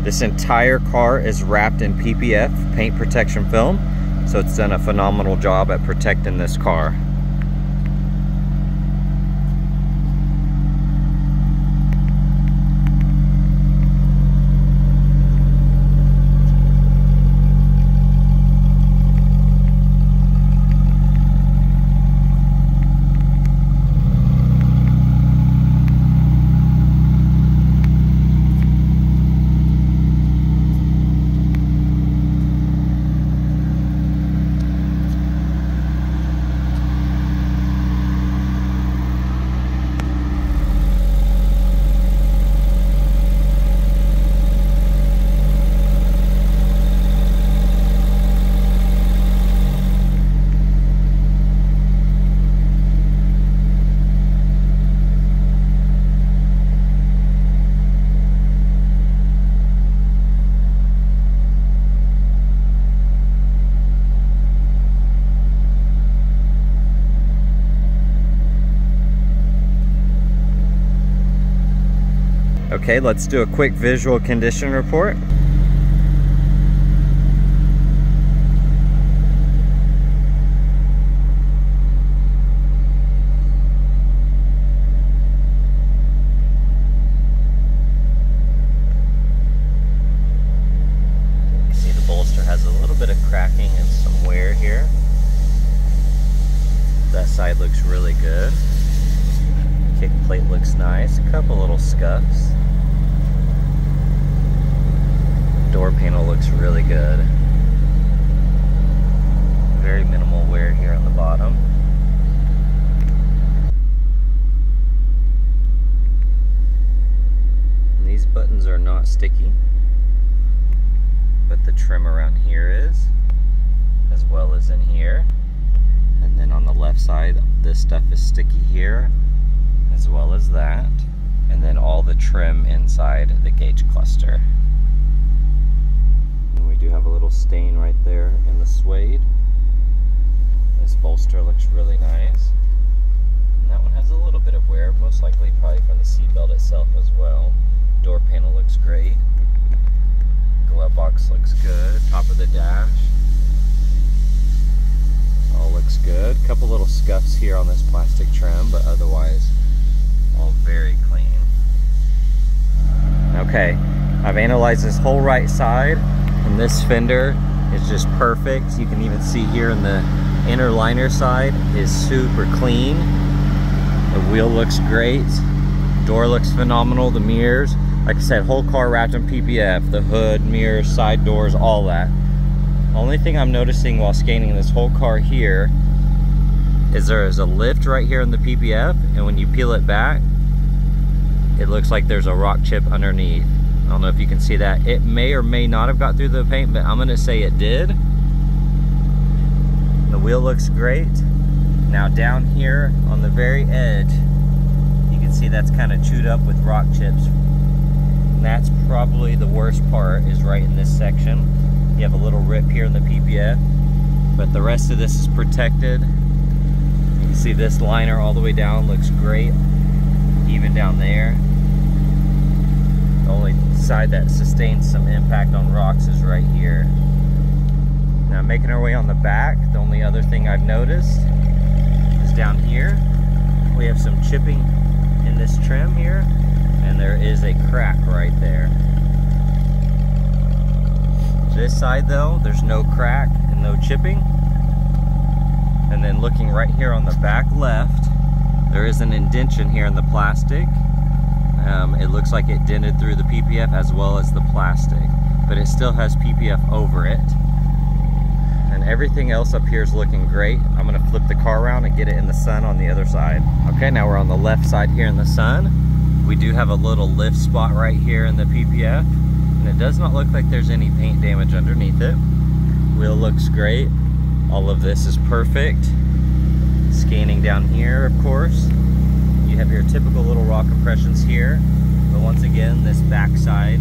This entire car is wrapped in PPF, paint protection film, so it's done a phenomenal job at protecting this car. Okay, let's do a quick visual condition report. You see the bolster has a little bit of cracking and some wear here. That side looks really good. Kick plate looks nice, a couple little scuffs. Door panel looks really good. Very minimal wear here on the bottom. And these buttons are not sticky, but the trim around here is, as well as in here. And then on the left side, this stuff is sticky here, as well as that. And then all the trim inside the gauge cluster. We do have a little stain right there in the suede. This bolster looks really nice. And that one has a little bit of wear, most likely probably from the seatbelt itself as well. Door panel looks great. Glove box looks good. Top of the dash. All looks good. Couple little scuffs here on this plastic trim, but otherwise all very clean. Okay, I've analyzed this whole right side. And this fender is just perfect. You can even see here in the inner liner side is super clean. The wheel looks great. Door looks phenomenal. The mirrors, like I said, whole car wrapped in PPF. The hood, mirrors, side doors, all that. Only thing I'm noticing while scanning this whole car here is there is a lift right here in the PPF, and when you peel it back, it looks like there's a rock chip underneath. I don't know if you can see that. It may or may not have got through the paint, but I'm gonna say it did. The wheel looks great. Now down here on the very edge, you can see that's kind of chewed up with rock chips. And that's probably the worst part, is right in this section. You have a little rip here in the PPF, but the rest of this is protected. You can see this liner all the way down looks great, even down there. The only side that sustains some impact on rocks is right here. Now making our way on the back, the only other thing I've noticed is down here. We have some chipping in this trim here, and there is a crack right there. This side though, there's no crack and no chipping. And then looking right here on the back left, there is an indentation here in the plastic. It looks like it dented through the PPF as well as the plastic, but it still has PPF over it. And everything else up here is looking great. I'm gonna flip the car around and get it in the sun on the other side. Okay, now we're on the left side here in the sun. We do have a little lift spot right here in the PPF, and it does not look like there's any paint damage underneath it. Wheel looks great. All of this is perfect. Scanning down here, of course. You have your typical little rock impressions here, but once again, this back side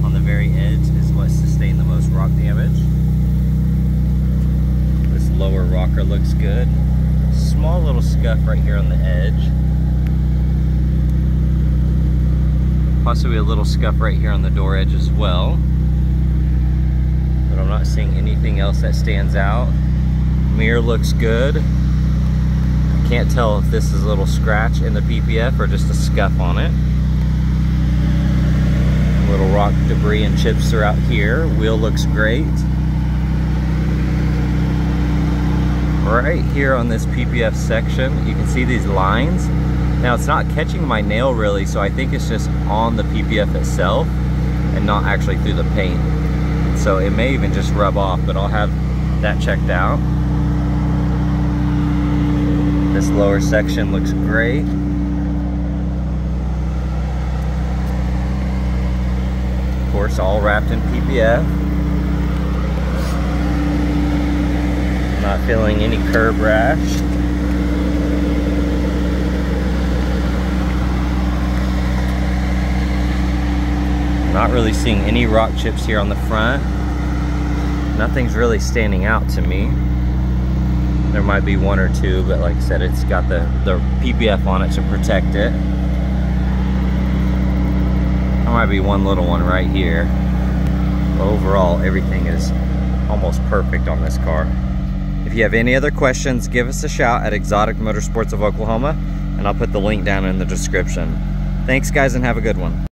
on the very edge is what sustained the most rock damage. This lower rocker looks good. Small little scuff right here on the edge. Possibly a little scuff right here on the door edge as well. But I'm not seeing anything else that stands out. Mirror looks good. I can't tell if this is a little scratch in the PPF or just a scuff on it. Little rock debris and chips throughout here. Wheel looks great. Right here on this PPF section, you can see these lines. Now it's not catching my nail really, so I think it's just on the PPF itself and not actually through the paint. So it may even just rub off, but I'll have that checked out. This lower section looks great. Of course, all wrapped in PPF. Not feeling any curb rash. Not really seeing any rock chips here on the front. Nothing's really standing out to me. There might be one or two, but like I said, it's got the PPF on it to protect it. There might be one little one right here. But overall, everything is almost perfect on this car. If you have any other questions, give us a shout at Exotic Motorsports of Oklahoma, and I'll put the link down in the description. Thanks guys, and have a good one.